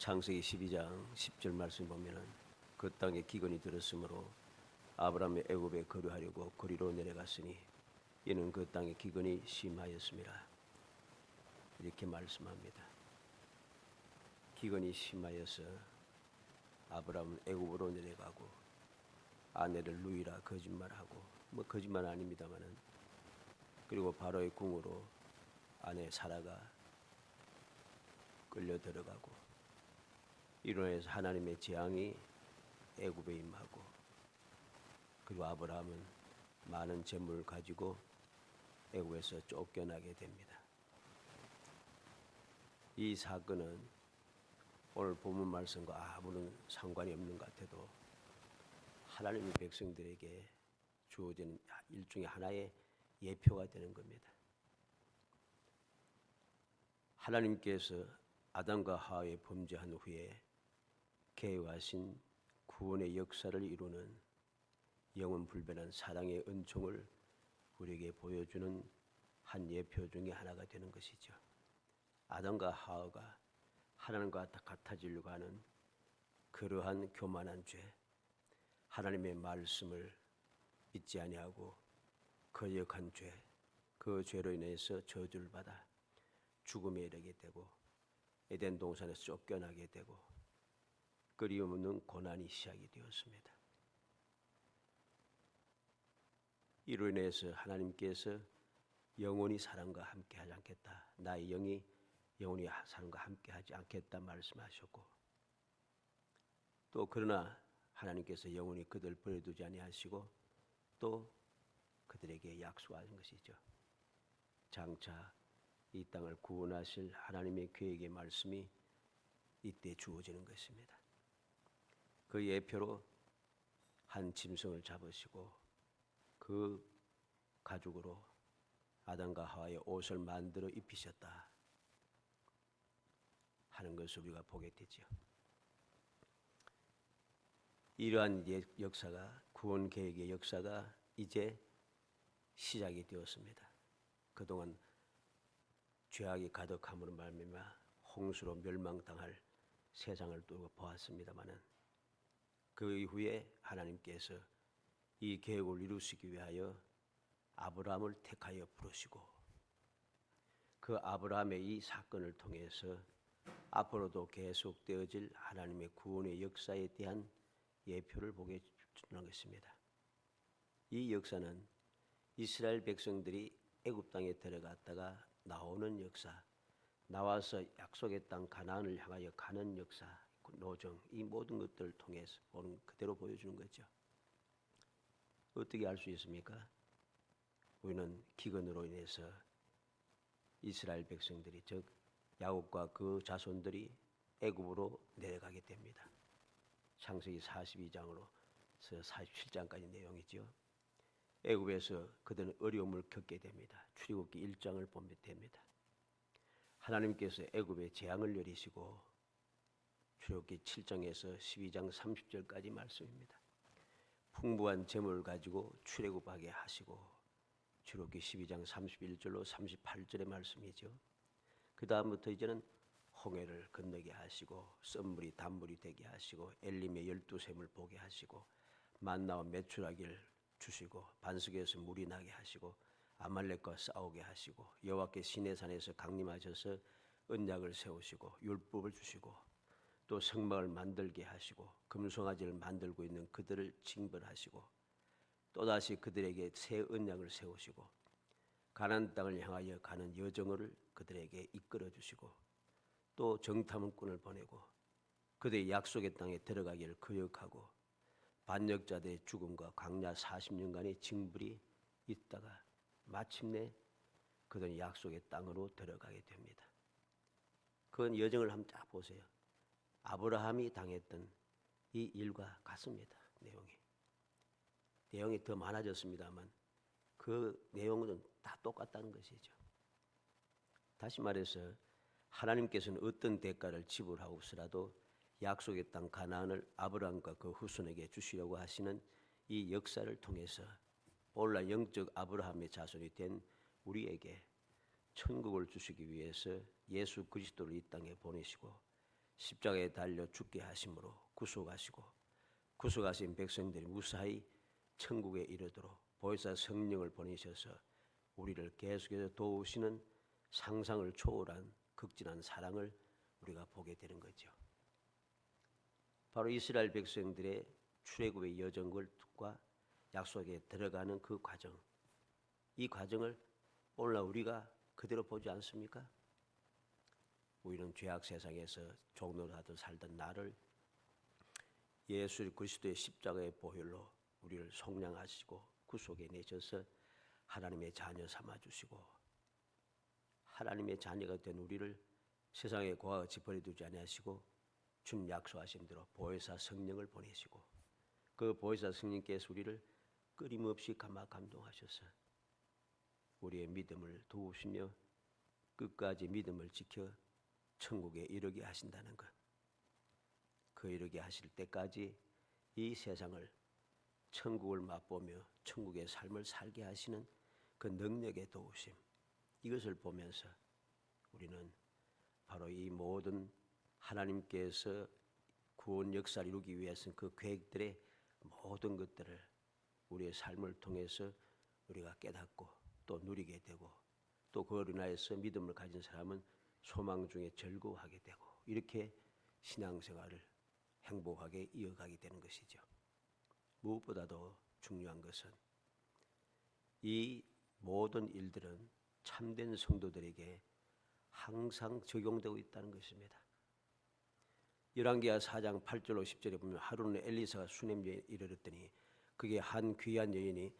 창세기 12장 10절 말씀 보면은 그 땅에 기근이 들었으므로 아브라함이 애굽에 거류하려고 거리로 내려갔으니 이는 그 땅에 기근이 심하였음이라. 이렇게 말씀합니다. 기근이 심하여서 아브라함은 애굽으로 내려가고 아내를 누이라 거짓말하고 거짓말은 아닙니다마는 그리고 바로의 궁으로 아내 사라가 끌려 들어가고 이로 인해서 하나님의 재앙이 애굽에 임하고 그리고 아브라함은 많은 재물을 가지고 애굽에서 쫓겨나게 됩니다. 이 사건은 오늘 본문 말씀과 아무런 상관이 없는 것 같아도 하나님의 백성들에게 주어지는 일종의 하나의 예표가 되는 겁니다. 하나님께서 아담과 하와의 범죄한 후에 계획하신 구원의 역사를 이루는 영원 불변한 사랑의 은총을 우리에게 보여주는 한 예표 중에 하나가 되는 것이죠. 아담과 하와가 하나님과 같아지려고 하는 그러한 교만한 죄, 하나님의 말씀을 믿지 아니하고 거역한 죄, 그 죄로 인해서 저주를 받아 죽음에 이르게 되고 에덴 동산에서 쫓겨나게 되고 끊임없는 고난이 시작이 되었습니다. 이로 인해서 하나님께서 영원히 사람과 함께하지 않겠다. 나의 영이 영원히 사람과 함께하지 않겠다 말씀하셨고 또 그러나 하나님께서 영원히 그들 버려두지 아니하시고 또 그들에게 약속하신 것이죠. 장차 이 땅을 구원하실 하나님의 계획의 말씀이 이때 주어지는 것입니다. 그 예표로 한 짐승을 잡으시고 그 가죽으로 아담과 하와의 옷을 만들어 입히셨다 하는 것을 우리가 보게 되죠. 이러한 역사가 구원 계획의 역사가 이제 시작이 되었습니다. 그동안 죄악이 가득함으로 말미암아 홍수로 멸망당할 세상을 두고 보았습니다마는 그 이후에 하나님께서 이 계획을 이루시기 위하여 아브라함을 택하여 부르시고 그 아브라함의 이 사건을 통해서 앞으로도 계속되어질 하나님의 구원의 역사에 대한 예표를 보게 주는 것입니다. 이 역사는 이스라엘 백성들이 애굽 땅에 들어갔다가 나오는 역사, 나와서 약속의 땅 가나안을 향하여 가는 역사, 노정, 이 모든 것들을 통해서 보는 그대로 보여주는 거죠. 어떻게 알 수 있습니까? 우리는 기근으로 인해서 이스라엘 백성들이 즉 야곱과 그 자손들이 애굽으로 내려가게 됩니다. 창세기 42장으로서 47장까지 내용이죠. 애굽에서 그들은 어려움을 겪게 됩니다. 출애굽기 1장을 보면 됩니다. 하나님께서 애굽에 재앙을 내리시고 출애굽기 7장에서 12장 30절까지 말씀입니다. 풍부한 재물을 가지고 출애굽하게 하시고 출애굽기 12장 31절로 38절의 말씀이죠. 그 다음부터 이제는 홍해를 건너게 하시고 썸물이 단물이 되게 하시고 엘림의 12샘을 보게 하시고 만나와 메추라기를 주시고 반석에서 물이 나게 하시고 아말렉과 싸우게 하시고 여호와께 시내산에서 강림하셔서 언약을 세우시고 율법을 주시고 또 성막을 만들게 하시고 금송아지를 만들고 있는 그들을 징벌하시고 또다시 그들에게 새 언약을 세우시고 가나안 땅을 향하여 가는 여정을 그들에게 이끌어 주시고 또 정탐꾼을 보내고 그들의 약속의 땅에 들어가기를 거역하고 반역자들의 죽음과 광야 40년간의 징벌이 있다가 마침내 그들은 약속의 땅으로 들어가게 됩니다. 그 여정을 한번 쫙 보세요. 아브라함이 당했던 이 일과 같습니다. 내용이 더 많아졌습니다만 그 내용은 다 똑같다는 것이죠. 다시 말해서 하나님께서는 어떤 대가를 지불하고서라도 약속의 땅 가나안을 아브라함과 그 후손에게 주시려고 하시는 이 역사를 통해서 오늘날 영적 아브라함의 자손이 된 우리에게 천국을 주시기 위해서 예수 그리스도를 이 땅에 보내시고 십자가에 달려 죽게 하심으로 구속하시고 구속하신 백성들이 무사히 천국에 이르도록 보혜사 성령을 보내셔서 우리를 계속해서 도우시는 상상을 초월한 극진한 사랑을 우리가 보게 되는 거죠. 바로 이스라엘 백성들의 출애굽의 여정과 약속에 들어가는 그 과정, 이 과정을 오늘날 우리가 그대로 보지 않습니까? 우리는 죄악 세상에서 종노릇하듯 살던 나를 예수 그리스도의 십자가의 보혈로 우리를 속량하시고 구속해 내셔서 하나님의 자녀 삼아주시고 하나님의 자녀가 된 우리를 세상에 고아같이 버려두지 아니하시고 주님 약속하신 대로 보혜사 성령을 보내시고 그 보혜사 성령께서 우리를 끊임없이 감동하셔서 우리의 믿음을 도우시며 끝까지 믿음을 지켜 천국에 이르게 하신다는 것. 그 이르게 하실 때까지 이 세상을 천국을 맛보며 천국의 삶을 살게 하시는 그 능력의 도우심, 이것을 보면서 우리는 바로 이 모든 하나님께서 구원 역사를 이루기 위해서는 그 계획들의 모든 것들을 우리의 삶을 통해서 우리가 깨닫고 또 누리게 되고 또 그로 인하여서 믿음을 가진 사람은 소망 중에 즐거워하게 되고 이렇게 신앙생활을 행복하게 이어가게 되는 것이죠. 무엇보다도 중요한 것은 이 모든 일들은 참된 성도들에게 항상 적용되고 있다는 것입니다. 열왕기하 4장 8절로 10절에 보면 하루는 엘리사가 수넴에 이르렀더니 그게 한 귀한 여인이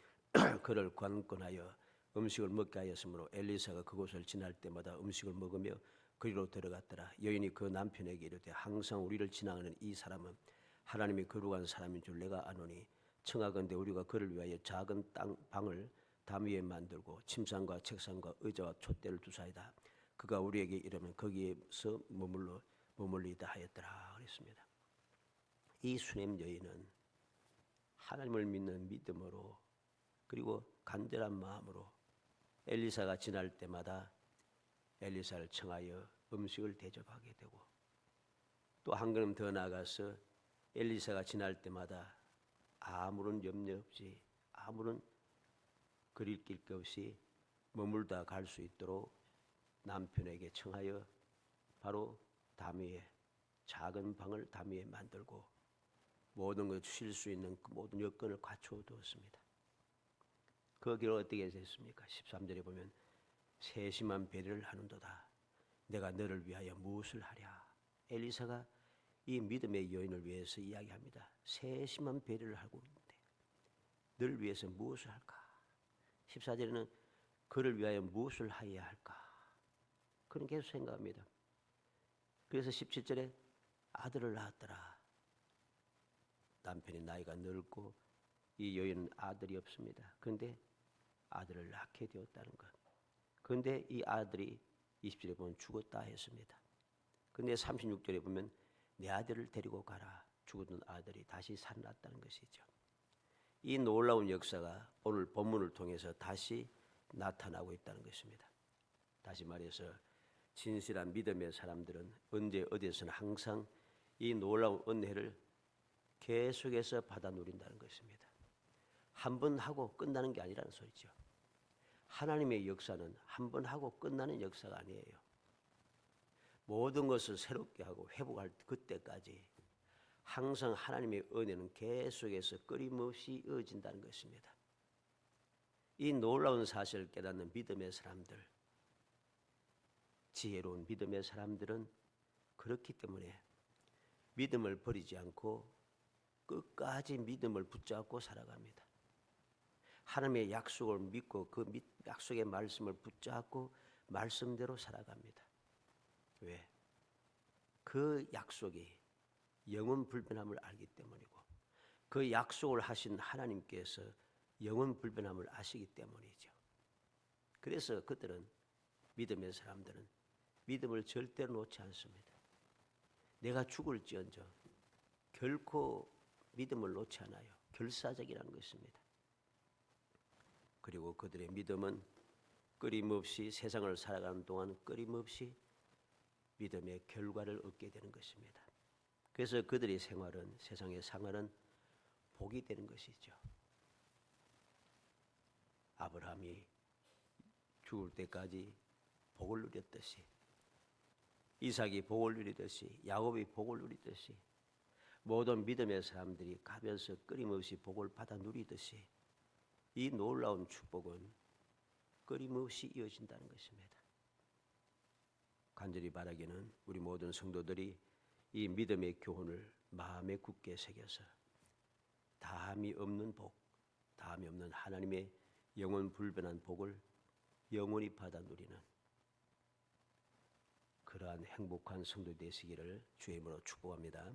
그를 관건하여 음식을 먹게 하였으므로 엘리사가 그곳을 지날 때마다 음식을 먹으며 그리로 들어갔더라. 여인이 그 남편에게 이르되 항상 우리를 지나가는 이 사람은 하나님이 거룩한 사람인 줄 내가 아노니 청하건대 우리가 그를 위하여 작은 방을 담 위에 만들고 침상과 책상과 의자와 촛대를 두사이다. 그가 우리에게 이르면 거기에서 머물리다 하였더라 그랬습니다. 이 수넴 여인은 하나님을 믿는 믿음으로 그리고 간절한 마음으로 엘리사가 지날 때마다 엘리사를 청하여 음식을 대접하게 되고 또 한 걸음 더 나아가서 엘리사가 지날 때마다 아무런 염려 없이 아무런 그릴 길 없이 머물다 갈 수 있도록 남편에게 청하여 바로 담 위에 작은 방을 담 위에 만들고 모든 걸 쉴 수 있는 그 모든 여건을 갖추어 두었습니다. 그 길을 어떻게 됐습니까? 13절에 보면 세심한 배려를 하는도다. 내가 너를 위하여 무엇을 하랴. 엘리사가 이 믿음의 여인을 위해서 이야기합니다. 세심한 배려를 하고 있는데 너를 위해서 무엇을 할까? 14절에는 그를 위하여 무엇을 하여야 할까? 그는 계속 생각합니다. 그래서 17절에 아들을 낳았더라. 남편이 나이가 늙고 이 여인은 아들이 없습니다. 그런데 아들을 낳게 되었다는 것. 그런데 이 아들이 20절에 보면 죽었다 했습니다. 그런데 36절에 보면 내 아들을 데리고 가라. 죽었던 아들이 다시 살아났다는 것이죠. 이 놀라운 역사가 오늘 본문을 통해서 다시 나타나고 있다는 것입니다. 다시 말해서 진실한 믿음의 사람들은 언제 어디에서나 항상 이 놀라운 은혜를 계속해서 받아 누린다는 것입니다. 한 번 하고 끝나는 게 아니라는 소리죠. 하나님의 역사는 한 번 하고 끝나는 역사가 아니에요. 모든 것을 새롭게 하고 회복할 그때까지 항상 하나님의 은혜는 계속해서 끊임없이 이어진다는 것입니다. 이 놀라운 사실을 깨닫는 믿음의 사람들, 지혜로운 믿음의 사람들은 그렇기 때문에 믿음을 버리지 않고 끝까지 믿음을 붙잡고 살아갑니다. 하나님의 약속을 믿고 그 약속의 말씀을 붙잡고 말씀대로 살아갑니다. 왜? 그 약속이 영원 불변함을 알기 때문이고 그 약속을 하신 하나님께서 영원 불변함을 아시기 때문이죠. 그래서 그들은 믿음의 사람들은 믿음을 절대로 놓지 않습니다. 내가 죽을지언정 결코 믿음을 놓지 않아요. 결사적이라는 것입니다. 그리고 그들의 믿음은 끊임없이 세상을 살아가는 동안 끊임없이 믿음의 결과를 얻게 되는 것입니다. 그래서 그들의 생활은 세상의 생활은 복이 되는 것이죠. 아브라함이 죽을 때까지 복을 누렸듯이, 이삭이 복을 누리듯이, 야곱이 복을 누리듯이, 모든 믿음의 사람들이 가면서 끊임없이 복을 받아 누리듯이 이 놀라운 축복은 끊임없이 이어진다는 것입니다. 간절히 바라기는 우리 모든 성도들이 이 믿음의 교훈을 마음에 굳게 새겨서 다함이 없는 복, 다함이 없는 하나님의 영원 불변한 복을 영원히 받아 누리는 그러한 행복한 성도 되시기를 주의 이름으로 축복합니다.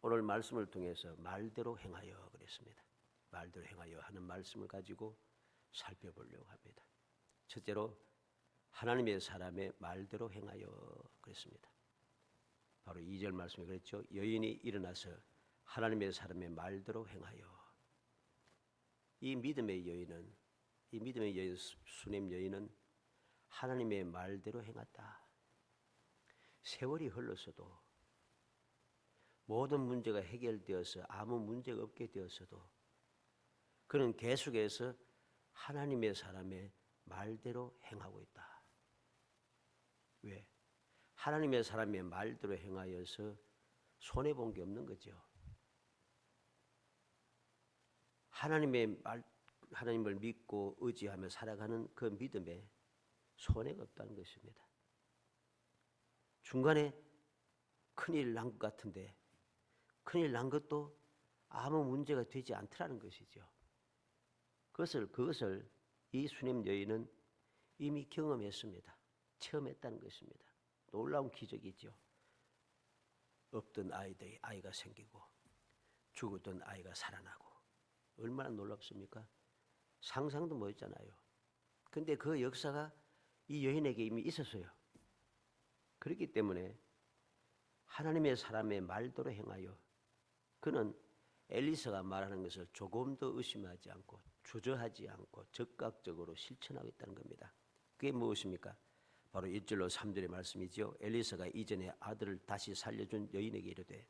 오늘 말씀을 통해서 말대로 행하여 그랬습니다. 말대로 행하여 하는 말씀을 가지고 살펴보려고 합니다. 첫째로 하나님의 사람의 말대로 행하여 그랬습니다. 바로 2절 말씀에 그랬죠. 여인이 일어나서 하나님의 사람의 말대로 행하여. 이 믿음의 여인은, 이 믿음의 여인, 수냄 여인은 하나님의 말대로 행했다. 세월이 흘렀어도, 모든 문제가 해결되어서 아무 문제가 없게 되었어도 그는 계속해서 하나님의 사람의 말대로 행하고 있다. 왜? 하나님의 사람의 말대로 행하여서 손해본 게 없는 거죠. 하나님을 믿고 의지하며 살아가는 그 믿음에 손해가 없다는 것입니다. 중간에 큰일 난 것 같은데 큰일 난 것도 아무 문제가 되지 않더라는 것이죠. 그것을 이 수냄 여인은 이미 경험했습니다. 체험했다는 것입니다. 놀라운 기적이죠. 없던 아이가 생기고 죽었던 아이가 살아나고 얼마나 놀랍습니까? 상상도 못했잖아요. 근데 그 역사가 이 여인에게 이미 있었어요. 그렇기 때문에 하나님의 사람의 말대로 행하여 그는 엘리사가 말하는 것을 조금 더 의심하지 않고 주저하지 않고 적극적으로 실천하고 있다는 겁니다. 그게 무엇입니까? 바로 1절로 3절의 말씀이죠. 엘리사가 이전에 아들을 다시 살려준 여인에게 이르되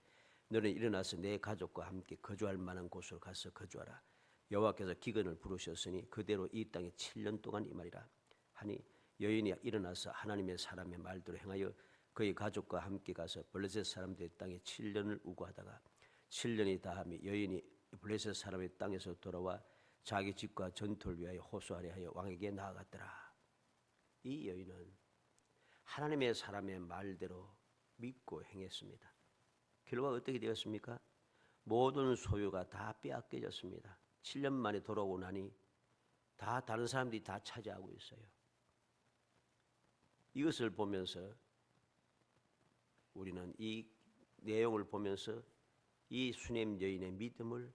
너는 일어나서 내 가족과 함께 거주할 만한 곳으로 가서 거주하라. 여호와께서 기근을 부르셨으니 그대로 이 땅에 7년 동안 임하리라 하니 여인이 일어나서 하나님의 사람의 말대로 행하여 그의 가족과 함께 가서 블레셋 사람들의 땅에 7년을 우거하다가 7년이 다하며 여인이 블레셋 사람의 땅에서 돌아와 자기 집과 전투를 위하여 호소하려 하여 왕에게 나아갔더라. 이 여인은 하나님의 사람의 말대로 믿고 행했습니다. 결과가 어떻게 되었습니까? 모든 소유가 다 빼앗겨졌습니다. 7년 만에 돌아오고 나니 다 다른 사람들이 다 차지하고 있어요. 이것을 보면서 우리는 이 내용을 보면서 이 수냄 여인의 믿음을,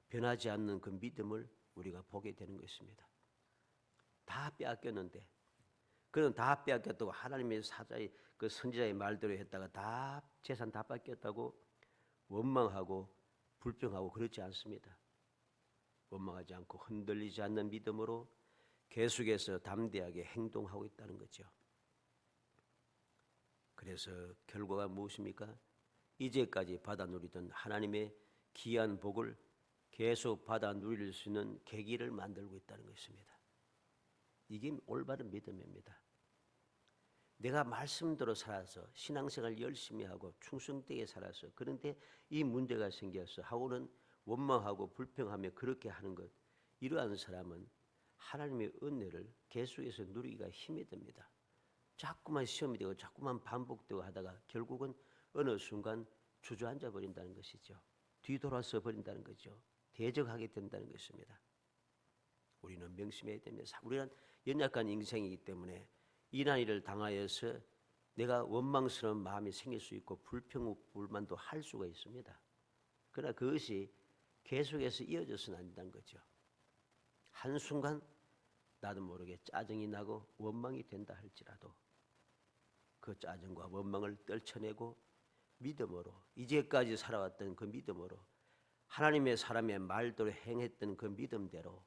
변하지 않는 그 믿음을 우리가 보게 되는 것입니다. 다 빼앗겼는데 그는 다 빼앗겼다고 하나님의 사자의 그 선지자의 말대로 했다가 다 재산 다 뺏겼다고 원망하고 불평하고 그렇지 않습니다. 원망하지 않고 흔들리지 않는 믿음으로 계속해서 담대하게 행동하고 있다는 거죠. 그래서 결과가 무엇입니까? 이제까지 받아 누리던 하나님의 귀한 복을 계속 받아 누릴 수 있는 계기를 만들고 있다는 것입니다. 이게 올바른 믿음입니다. 내가 말씀대로 살아서 신앙생활 열심히 하고 충성되게 살아서 그런데 이 문제가 생겨서 하고는 원망하고 불평하며 그렇게 하는 것, 이러한 사람은 하나님의 은혜를 계속해서 누리기가 힘이 듭니다. 자꾸만 시험이 되고 자꾸만 반복되고 하다가 결국은 어느 순간 주저앉아 버린다는 것이죠. 뒤돌아서 버린다는 거죠. 대적하게 된다는 것입니다. 우리는 명심해야 됩니다. 우리는 연약한 인생이기 때문에 이난 일을 당하여서 내가 원망스러운 마음이 생길 수 있고 불평불만도 할 수가 있습니다. 그러나 그것이 계속해서 이어져서는 안 된다는 거죠. 한순간 나도 모르게 짜증이 나고 원망이 된다 할지라도 그 짜증과 원망을 떨쳐내고 믿음으로, 이제까지 살아왔던 그 믿음으로, 하나님의 사람의 말대로 행했던 그 믿음대로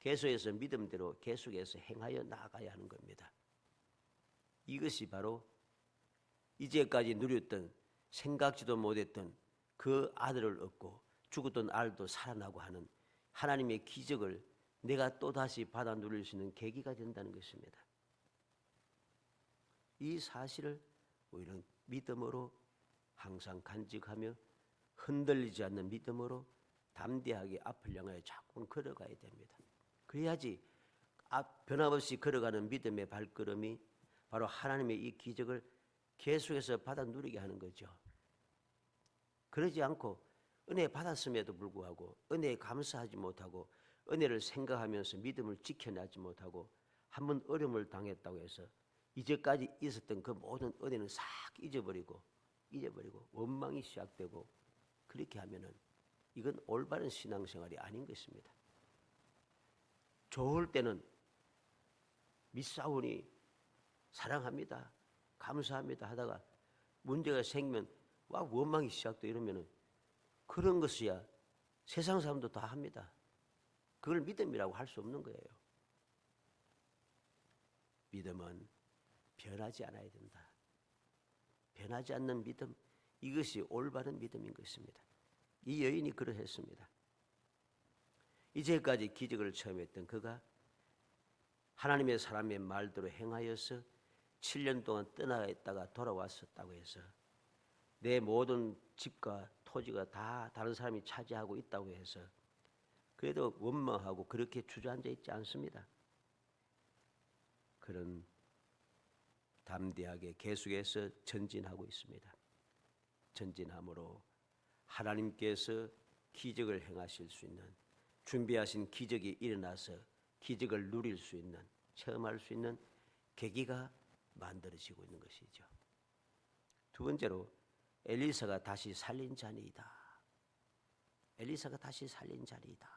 계속해서 믿음대로 계속해서 행하여 나아가야 하는 겁니다. 이것이 바로 이제까지 누렸던 생각지도 못했던 그 아들을 얻고 죽었던 아들도 살아나고 하는 하나님의 기적을 내가 또다시 받아 누릴 수 있는 계기가 된다는 것입니다. 이 사실을 우리는 믿음으로 항상 간직하며 흔들리지 않는 믿음으로 담대하게 앞을 향하여 자꾸 걸어가야 됩니다. 그래야지 변함없이 걸어가는 믿음의 발걸음이 바로 하나님의 이 기적을 계속해서 받아 누리게 하는 거죠. 그러지 않고 은혜 받았음에도 불구하고 은혜에 감사하지 못하고 은혜를 생각하면서 믿음을 지켜내지 못하고 한번 어려움을 당했다고 해서 이제까지 있었던 그 모든 은혜는 싹 잊어버리고 원망이 시작되고 그렇게 하면은 이건 올바른 신앙생활이 아닌 것입니다. 좋을 때는 믿사오니 사랑합니다, 감사합니다 하다가 문제가 생기면 원망이 시작돼 이러면은 그런 것이야 세상 사람도 다 합니다. 그걸 믿음이라고 할 수 없는 거예요. 믿음은 변하지 않아야 된다. 변하지 않는 믿음, 이것이 올바른 믿음인 것입니다. 이 여인이 그러했습니다. 이제까지 기적을 체험했던 그가 하나님의 사람의 말대로 행하여서 7년 동안 떠나가 있다가 돌아왔었다고 해서 내 모든 집과 토지가 다 다른 사람이 차지하고 있다고 해서 그래도 원망하고 그렇게 주저앉아 있지 않습니다. 그런 담대하게 계속해서 전진하고 있습니다. 전진함으로 하나님께서 기적을 행하실 수 있는 준비하신 기적이 일어나서 기적을 누릴 수 있는 체험할 수 있는 계기가 만들어지고 있는 것이죠. 두 번째로 엘리사가 다시 살린 자니이다. 엘리사가 다시 살린 자니이다.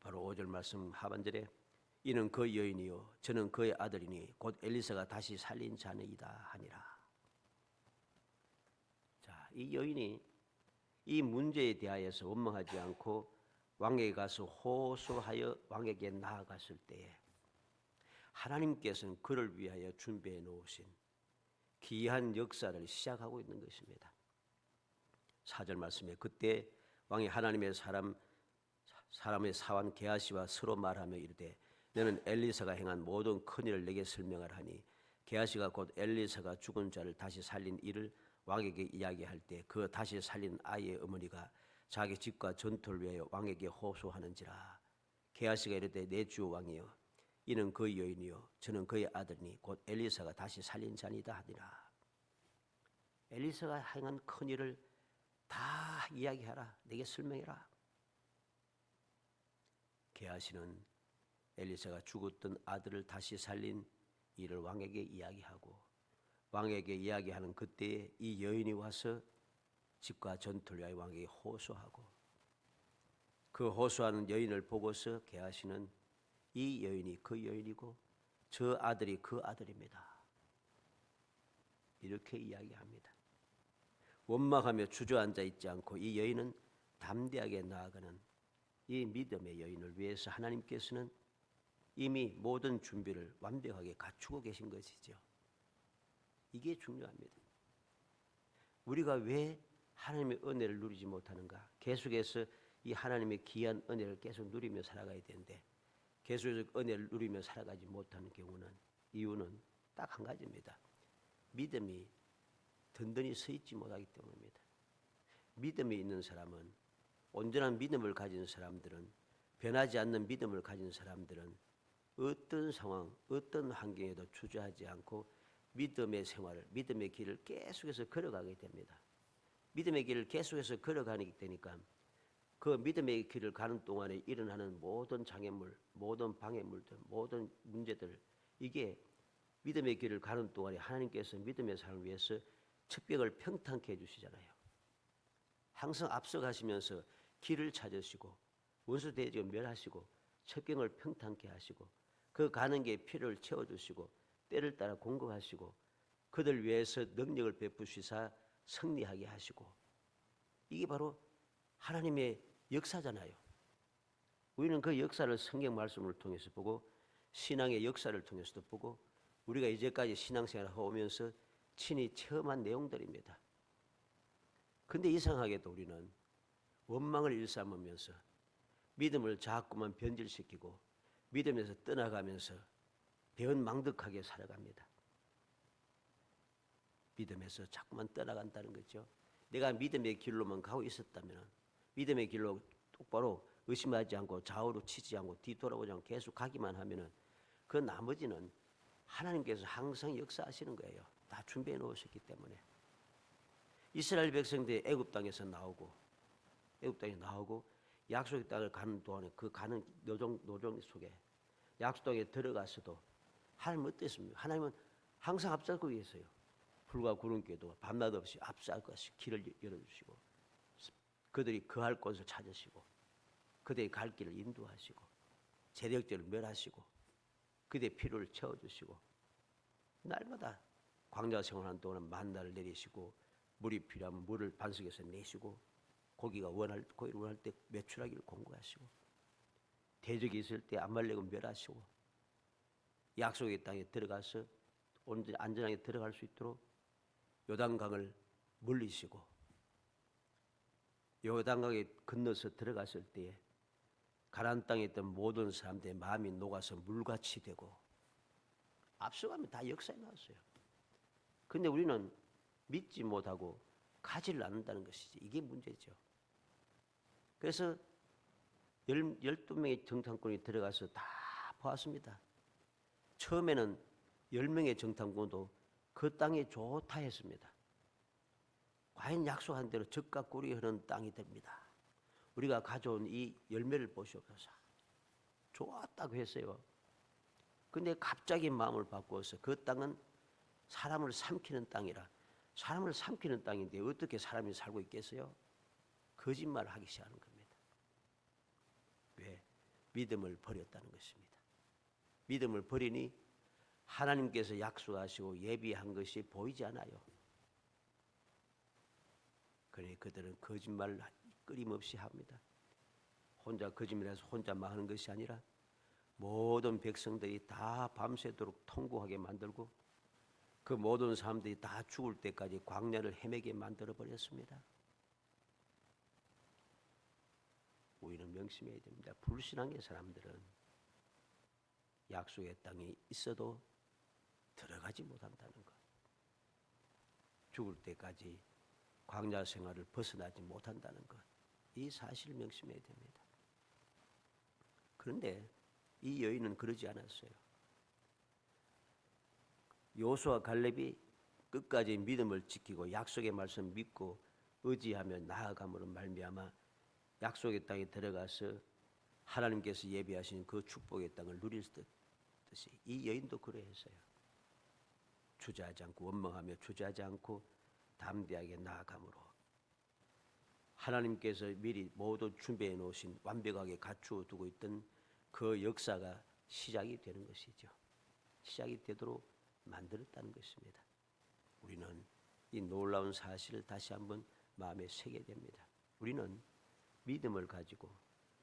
바로 5절 말씀 하반절에 이는 그 여인이요 저는 그의 아들이니 곧 엘리사가 다시 살린 자니이다 하니라. 자, 이 여인이 이 문제에 대하여서 원망하지 않고 왕에게 가서 호소하여 왕에게 나아갔을 때에 하나님께서는 그를 위하여 준비해 놓으신 귀한 역사를 시작하고 있는 것입니다. 4절 말씀에 그때 왕이 하나님의 사람의 사환 게하시와 서로 말하며 이르되 너는 엘리사가 행한 모든 큰일을 내게 설명을 하니 게하시가 곧 엘리사가 죽은 자를 다시 살린 일을 왕에게 이야기할 때 그 다시 살린 아이의 어머니가 자기 집과 전토를 위하여 왕에게 호소하는지라. 게하시가 이르되 내 주 왕이여 이는 그 여인이요 저는 그의 아들이니 곧 엘리사가 다시 살린 자니다 하니라. 엘리사가 행한 큰일을 다 이야기하라. 내게 설명해라. 게하시는 엘리사가 죽었던 아들을 다시 살린 일을 왕에게 이야기하고 왕에게 이야기하는 그때에 이 여인이 와서 집과 전투를 위하여 왕에게 호소하고 그 호소하는 여인을 보고서 게하시는 이 여인이 그 여인이고 저 아들이 그 아들입니다. 이렇게 이야기합니다. 원망하며 주저앉아 있지 않고 이 여인은 담대하게 나아가는 이 믿음의 여인을 위해서 하나님께서는 이미 모든 준비를 완벽하게 갖추고 계신 것이죠. 이게 중요합니다. 우리가 왜 하나님의 은혜를 누리지 못하는가? 계속해서 이 하나님의 귀한 은혜를 계속 누리며 살아가야 되는데 계속해서 은혜를 누리며 살아가지 못하는 경우는 이유는 딱 한 가지입니다. 믿음이 든든히 서 있지 못하기 때문입니다. 믿음이 있는 사람은 온전한 믿음을 가진 사람들은 변하지 않는 믿음을 가진 사람들은 어떤 상황, 어떤 환경에도 주저하지 않고 믿음의 생활을, 믿음의 길을 계속해서 걸어가게 됩니다. 믿음의 길을 계속해서 걸어가게 되니까 그 믿음의 길을 가는 동안에 일어나는 모든 장애물, 모든 방해물들, 모든 문제들 이게 믿음의 길을 가는 동안에 하나님께서 믿음의 삶을 위해서 척벽을 평탄케 해주시잖아요. 항상 앞서가시면서 길을 찾으시고 원수 대적을 멸하시고 척경을 평탄케 하시고 그 가는 게 필요를 채워주시고 때를 따라 공급하시고 그들 위해서 능력을 베푸시사 승리하게 하시고 이게 바로 하나님의 역사잖아요. 우리는 그 역사를 성경 말씀을 통해서 보고 신앙의 역사를 통해서도 보고 우리가 이제까지 신앙생활을 해오면서 친히 체험한 내용들입니다. 근데 이상하게도 우리는 원망을 일삼으면서 믿음을 자꾸만 변질시키고 믿음에서 떠나가면서 배은망덕하게 살아갑니다. 믿음에서 자꾸만 떠나간다는 거죠. 내가 믿음의 길로만 가고 있었다면, 믿음의 길로 똑바로 의심하지 않고 좌우로 치지 않고 뒤돌아보지 않고 계속 가기만 하면은 그 나머지는 하나님께서 항상 역사하시는 거예요. 다 준비해 놓으셨기 때문에. 이스라엘 백성들이 애굽 땅에서 나오고 약속의 땅을 가는 동안에 그 가는 노정 속에 약속 땅에 들어가서도 하나님은 어땠습니까? 하나님은 항상 앞서고 계세요. 불과 구름께도 밤낮 없이 앞서고 길을 열어주시고 그들이 거할 곳을 찾으시고 그들이 갈 길을 인도하시고 재력들을 멸하시고 그들의 필요를 채워주시고 날마다 광야 생활하는 동안 만나를 내리시고 물이 필요하면 물을 반석에서 내시고 고기를 원할 때 매출하기를 공고하시고 대적이 있을 때 아말렉을 멸하시고 약속의 땅에 들어가서 안전하게 들어갈 수 있도록 요단강을 물리시고 요단강에 건너서 들어갔을 때에 가나안 땅에 있던 모든 사람들의 마음이 녹아서 물같이 되고 앞서가면 다 역사에 나왔어요. 그런데 우리는 믿지 못하고 가지를 않는다는 것이지. 이게 문제죠. 그래서 12명의 정탐꾼이 들어가서 다 보았습니다. 처음에는 10명의 정탐꾼도 그 땅이 좋다 했습니다. 과연 약속한 대로 젖과 꿀이 흐르는 땅이 됩니다. 우리가 가져온 이 열매를 보시옵소서. 좋았다고 했어요. 근데 갑자기 마음을 바꾸어서 그 땅은 사람을 삼키는 땅이라. 사람을 삼키는 땅인데 어떻게 사람이 살고 있겠어요? 거짓말을 하기 시작하는 겁니다. 왜? 믿음을 버렸다는 것입니다. 믿음을 버리니 하나님께서 약속하시고 예비한 것이 보이지 않아요. 그러니 그들은 거짓말을 끊임없이 합니다. 혼자 거짓말해서 혼자 망하는 것이 아니라 모든 백성들이 다 밤새도록 통곡하게 만들고 그 모든 사람들이 다 죽을 때까지 광야를 헤매게 만들어 버렸습니다. 우리는 명심해야 됩니다. 불신앙의 사람들은 약속의 땅에 있어도 들어가지 못한다는 것. 죽을 때까지 광야 생활을 벗어나지 못한다는 것. 이 사실을 명심해야 됩니다. 그런데 이 여인은 그러지 않았어요. 여호수아 갈렙이 끝까지 믿음을 지키고 약속의 말씀 믿고 의지하며 나아감으로 말미암아 약속의 땅에 들어가서 하나님께서 예비하신 그 축복의 땅을 누릴 듯이 이 여인도 그러했어요. 주저하지 않고 원망하며 주저하지 않고 담대하게 나아감으로 하나님께서 미리 모두 준비해 놓으신 완벽하게 갖추어 두고 있던 그 역사가 시작이 되는 것이죠. 시작이 되도록 만들었다는 것입니다. 우리는 이 놀라운 사실을 다시 한번 마음에 새게 됩니다. 우리는 믿음을 가지고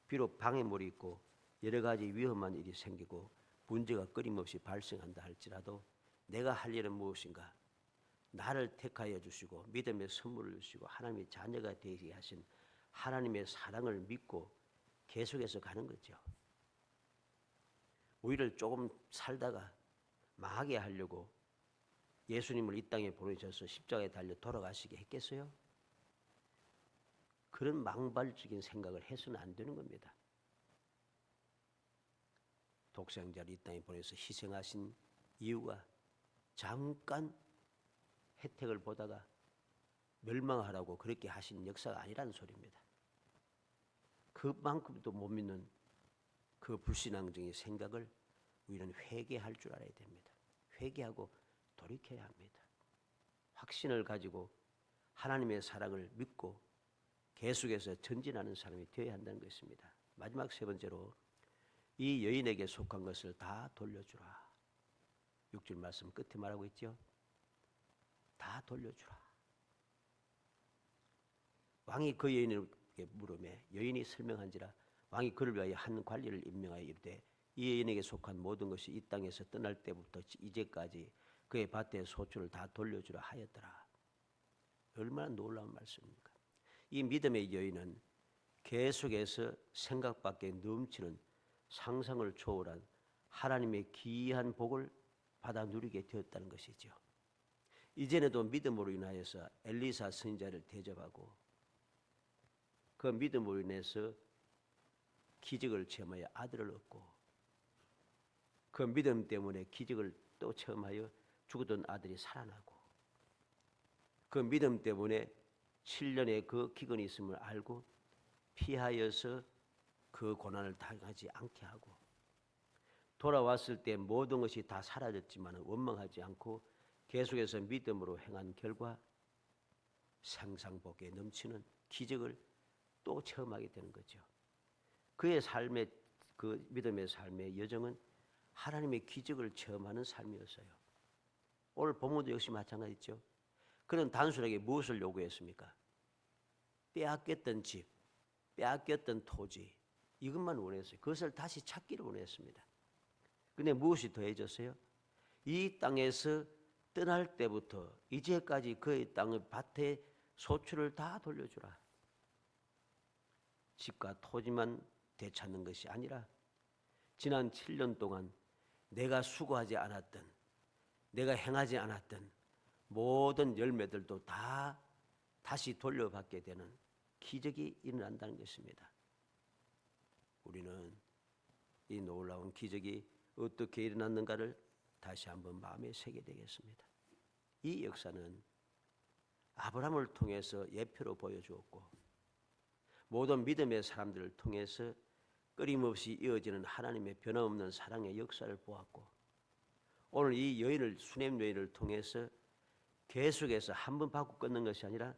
비록 방해물이 있고 여러 가지 위험한 일이 생기고 문제가 끊임없이 발생한다 할지라도 내가 할 일은 무엇인가? 나를 택하여 주시고 믿음의 선물을 주시고 하나님의 자녀가 되게 하신 하나님의 사랑을 믿고 계속해서 가는 거죠. 우리를 조금 살다가 망하게 하려고 예수님을 이 땅에 보내셔서 십자가에 달려 돌아가시게 했겠어요? 그런 망발적인 생각을 해서는 안 되는 겁니다. 독생자를 이 땅에 보내서 희생하신 이유가 잠깐 혜택을 보다가 멸망하라고 그렇게 하신 역사가 아니라는 소리입니다. 그만큼도 못 믿는 그 불신앙적인 생각을 우리는 회개할 줄 알아야 됩니다. 회개하고 돌이켜야 합니다. 확신을 가지고 하나님의 사랑을 믿고 계속해서 전진하는 사람이 되어야 한다는 것입니다. 마지막 세 번째로 이 여인에게 속한 것을 다 돌려주라. 6절 말씀 끝에 말하고 있죠. 다 돌려주라. 왕이 그 여인에게 물으매 여인이 설명한지라 왕이 그를 위하여 한 관리를 임명하여 이르되 이 여인에게 속한 모든 것이 이 땅에서 떠날 때부터 이제까지 그의 밭의 소출을 다 돌려주라 하였더라. 얼마나 놀라운 말씀입니까? 이 믿음의 여인은 계속해서 생각 밖에 넘치는 상상을 초월한 하나님의 기이한 복을 받아 누리게 되었다는 것이죠. 이전에도 믿음으로 인하여서 엘리사 선지자를 대접하고 그 믿음으로 인해서 기적을 체험하여 아들을 얻고 그 믿음 때문에 기적을 또 체험하여 죽었던 아들이 살아나고 그 믿음 때문에 7년의 그 기근이 있음을 알고 피하여서 그 고난을 당하지 않게 하고 돌아왔을 때 모든 것이 다 사라졌지만 원망하지 않고 계속해서 믿음으로 행한 결과 상상복에 넘치는 기적을 또 체험하게 되는 거죠. 그의 삶의 그 믿음의 삶의 여정은 하나님의 기적을 체험하는 삶이었어요. 오늘 본문도 역시 마찬가지죠. 그는 단순하게 무엇을 요구했습니까? 빼앗겼던 집, 빼앗겼던 토지 이것만 원했어요. 그것을 다시 찾기를 원했습니다. 그런데 무엇이 더해졌어요? 이 땅에서 떠날 때부터 이제까지 그의 땅의 밭의 소출을 다 돌려주라. 집과 토지만 되찾는 것이 아니라 지난 7년 동안 내가 수고하지 않았던, 내가 행하지 않았던 모든 열매들도 다 다시 돌려받게 되는 기적이 일어난다는 것입니다. 우리는 이 놀라운 기적이 어떻게 일어났는가를 다시 한번 마음에 새게 되겠습니다. 이 역사는 아브라함을 통해서 예표로 보여주었고 모든 믿음의 사람들을 통해서 끊임없이 이어지는 하나님의 변함없는 사랑의 역사를 보았고 오늘 이 여인을 수넴 여인을 통해서 계속해서 한 번 받고 끊는 것이 아니라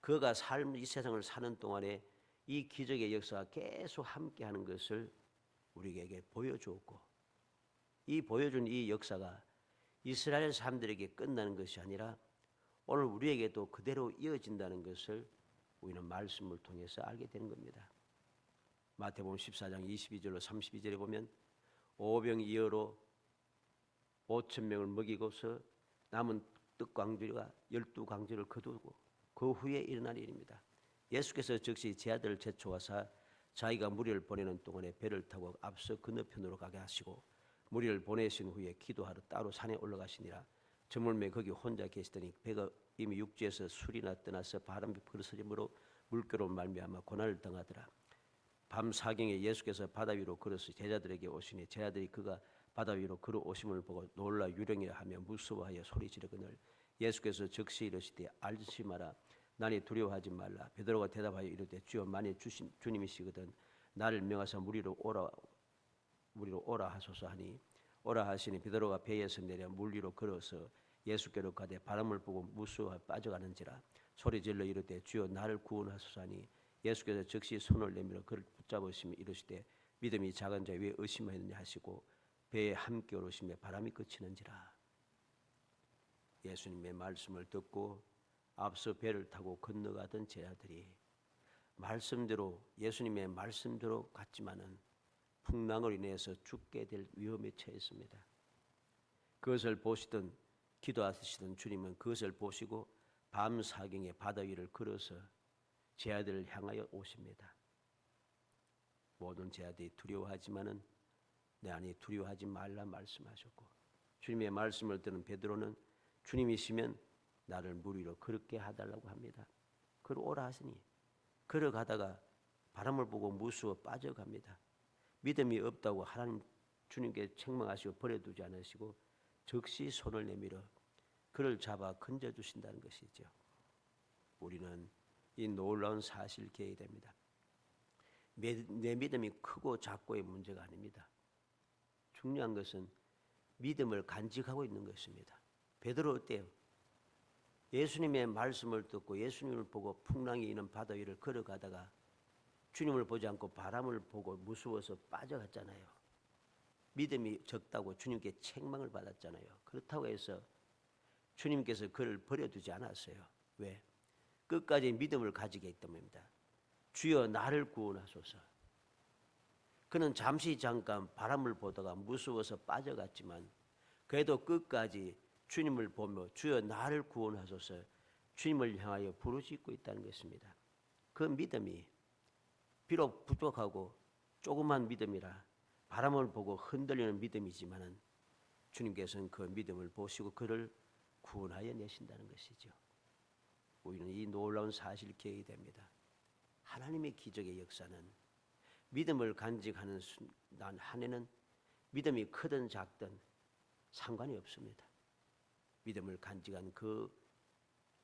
그가 이 세상을 사는 동안에 이 기적의 역사가 계속 함께하는 것을 우리에게 보여주었고 이 보여준 이 역사가 이스라엘 사람들에게 끝나는 것이 아니라 오늘 우리에게도 그대로 이어진다는 것을 우리는 말씀을 통해서 알게 되는 겁니다. 마태복음 14장 22절로 32절에 보면 오병이어로 5,000명을 먹이고서 남은 떡광주리가 12광주리를 거두고 그 후에 일어난 일입니다. 예수께서 즉시 제 아들을 제초하사 자기가 무리를 보내는 동안에 배를 타고 앞서 건너편으로 가게 하시고 무리를 보내신 후에 기도하러 따로 산에 올라가시니라. 저물매 거기 혼자 계시더니 배가 이미 육지에서 술이나 떠나서 바람이 불어서림으로 물결로 말미암아 고난을 당하더라. 밤 사경에 예수께서 바다 위로 걸어서 제자들에게 오시니 제자들이 그가 바다 위로 걸어오심을 보고 놀라 유령이라 하며 무서워하여 소리 지르거늘 예수께서 즉시 이르시되 알지 마라 나니 두려워하지 말라. 베드로가 대답하여 이르되 주여 만일 주님이시거든 나를 명하사 무리로 오라 하소서 하니 오라 하시니 베드로가 배에서 내려 물 위로 걸어서 예수께로 가되 바람을 보고 무서워 빠져가는지라 소리질러 이르되 주여 나를 구원하소서 하니 예수께서 즉시 손을 내밀어 그를 붙잡으시며 이르시되 믿음이 작은 자 왜 의심하였느냐 하시고 배에 함께 오르시며 바람이 그치는지라. 예수님의 말씀을 듣고 앞서 배를 타고 건너가던 제자들이 말씀대로 예수님의 말씀대로 갔지만은 풍랑을 인해서 죽게 될 위험에 처했습니다. 그것을 보시던 기도하시던 주님은 그것을 보시고 밤 사경에 바다 위를 걸어서 제자들을 향하여 오십니다. 모든 제자들이 두려워하지만은 내 안에 두려워하지 말라 말씀하셨고 주님의 말씀을 듣는 베드로는 주님이시면 나를 물 위로 걸게 해달라고 합니다. 걸어오라 하시니 걸어가다가 바람을 보고 무서워 빠져갑니다. 믿음이 없다고 하나님 주님께 책망하시고 버려두지 않으시고 즉시 손을 내밀어 그를 잡아 건져주신다는 것이죠. 우리는 이 놀라운 사실을 기억해야 됩니다. 내 믿음이 크고 작고의 문제가 아닙니다. 중요한 것은 믿음을 간직하고 있는 것입니다. 베드로 어때요? 예수님의 말씀을 듣고 예수님을 보고 풍랑이 있는 바다 위를 걸어가다가 주님을 보지 않고 바람을 보고 무서워서 빠져갔잖아요. 믿음이 적다고 주님께 책망을 받았잖아요. 그렇다고 해서 주님께서 그를 버려두지 않았어요. 왜? 끝까지 믿음을 가지게 했기 때문입니다. 주여 나를 구원하소서. 그는 잠깐 바람을 보다가 무서워서 빠져갔지만 그래도 끝까지 주님을 보며 주여 나를 구원하소서 주님을 향하여 부르짖고 있다는 것입니다. 그 믿음이 비록 부족하고 조그만 믿음이라 바람을 보고 흔들리는 믿음이지만은 주님께서는 그 믿음을 보시고 그를 구원하여 내신다는 것이죠. 우리는 이 놀라운 사실을 기억이 됩니다. 하나님의 기적의 역사는 믿음을 간직하는 순간 한에는 믿음이 크든 작든 상관이 없습니다. 믿음을 간직한 그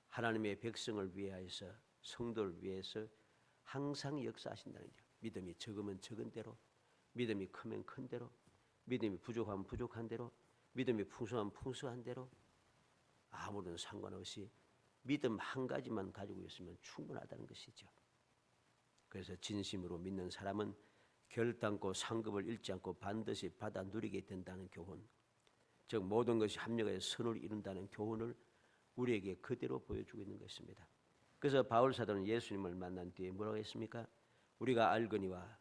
하나님의 백성을 위하여서 성도를 위해서 항상 역사하신다는 거죠. 믿음이 적으면 적은 대로, 믿음이 크면 큰 대로, 믿음이 부족하면 부족한 대로, 믿음이 풍성하면 풍성한 대로 아무런 상관없이 믿음 한 가지만 가지고 있으면 충분하다는 것이죠. 그래서 진심으로 믿는 사람은 결단코 상급을 잃지 않고 반드시 받아 누리게 된다는 교훈, 즉 모든 것이 합력하여 선을 이룬다는 교훈을 우리에게 그대로 보여주고 있는 것입니다. 그래서 바울 사도는 예수님을 만난 뒤에 뭐라고 했습니까? 우리가 알거니와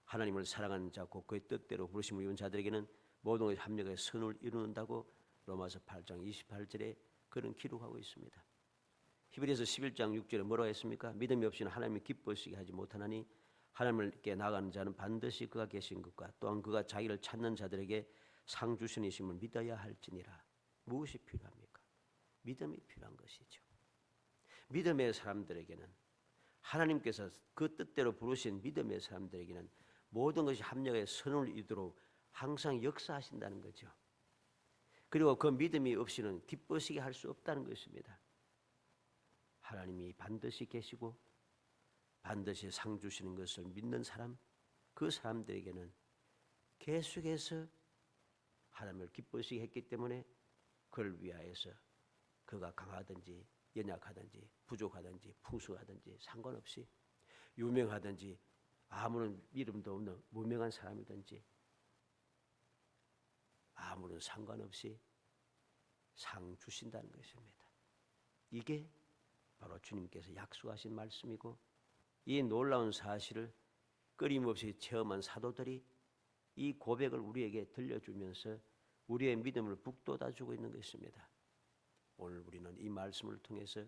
하나님을 사랑하는 자 곧 그의 뜻대로 부르심을 입은 자들에게는 모든 것이 합력하여 선을 이룬다고 로마서 8장 28절에 그런 기록하고 있습니다. 히브리서 11장 6절에 뭐라고 했습니까? 믿음이 없이는 하나님을 기뻐하시게 하지 못하나니 하나님께 나가는 자는 반드시 그가 계신 것과 또한 그가 자기를 찾는 자들에게 상 주시니심을 믿어야 할지니라. 무엇이 필요합니까? 믿음이 필요한 것이죠. 믿음의 사람들에게는 하나님께서 그 뜻대로 부르신 믿음의 사람들에게는 모든 것이 합력하여 선을 이루도록 항상 역사하신다는 거죠. 그리고 그 믿음이 없이는 기뻐시게 할 수 없다는 것입니다. 하나님이 반드시 계시고 반드시 상 주시는 것을 믿는 사람, 그 사람들에게는 계속해서 하나님을 기뻐시게 했기 때문에 그를 위하여서 그가 강하든지 연약하든지 부족하든지 풍성하든지 상관없이 유명하든지 아무런 이름도 없는 무명한 사람이든지 아무런 상관없이 상 주신다는 것입니다. 이게 바로 주님께서 약속하신 말씀이고 이 놀라운 사실을 끊임없이 체험한 사도들이 이 고백을 우리에게 들려주면서 우리의 믿음을 북돋아주고 있는 것입니다. 오늘 우리는 이 말씀을 통해서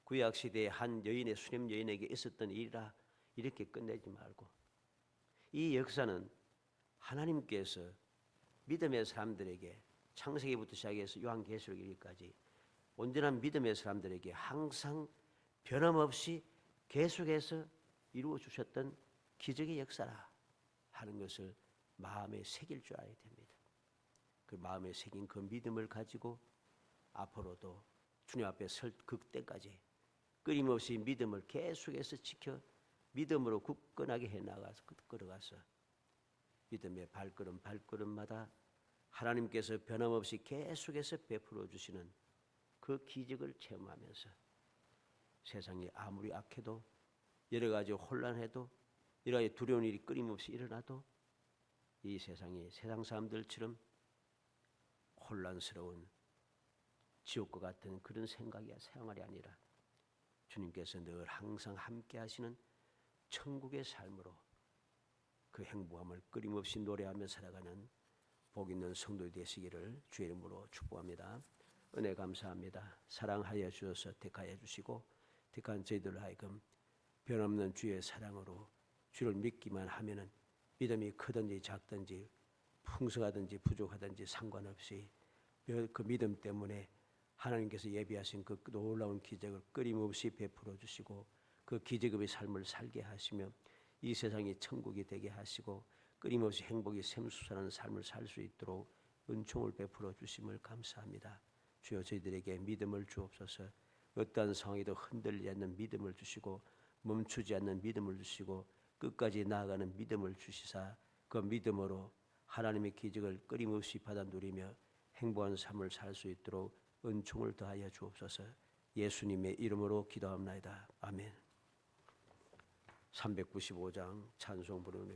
구약시대의 한 여인의 수냄 여인에게 있었던 일이라 이렇게 끝내지 말고 이 역사는 하나님께서 믿음의 사람들에게 창세기부터 시작해서 요한계시록일까지 온전한 믿음의 사람들에게 항상 변함없이 계속해서 이루어 주셨던 기적의 역사라 하는 것을 마음에 새길 줄 알아야 됩니다. 그 마음에 새긴 그 믿음을 가지고 앞으로도 주님 앞에 설 그때까지 끊임없이 믿음을 계속해서 지켜 믿음으로 굳건하게 해나가서 걸어가서 믿음의 발걸음마다 하나님께서 변함없이 계속해서 베풀어 주시는 그 기적을 체험하면서 세상이 아무리 악해도 여러 가지 혼란해도 여러 가지 두려운 일이 끊임없이 일어나도 이 세상이 세상 사람들처럼 혼란스러운 지옥과 같은 그런 생활이 아니라 주님께서 늘 항상 함께 하시는 천국의 삶으로 그 행복함을 끊임없이 노래하며 살아가는 복 있는 성도 되시기를 주의 이름으로 축복합니다. 은혜 감사합니다. 사랑하여 주셔서 택하여 주시고 택한 저희들 하여금 변없는 주의 사랑으로 주를 믿기만 하면은 믿음이 크든지 작든지 풍성하든지 부족하든지 상관없이 그 믿음 때문에 하나님께서 예비하신 그 놀라운 기적을 끊임없이 베풀어 주시고 그 기적의 삶을 살게 하시며 이 세상이 천국이 되게 하시고 끊임없이 행복이 샘솟아나는 삶을 살 수 있도록 은총을 베풀어 주심을 감사합니다. 주여 저희들에게 믿음을 주옵소서. 어떠한 상황에도 흔들리지 않는 믿음을 주시고 멈추지 않는 믿음을 주시고 끝까지 나아가는 믿음을 주시사 그 믿음으로 하나님의 기적을 끊임없이 받아 누리며 행복한 삶을 살 수 있도록 은총을 더하여 주옵소서. 예수님의 이름으로 기도합나이다. 아멘. 395장 찬송 부르는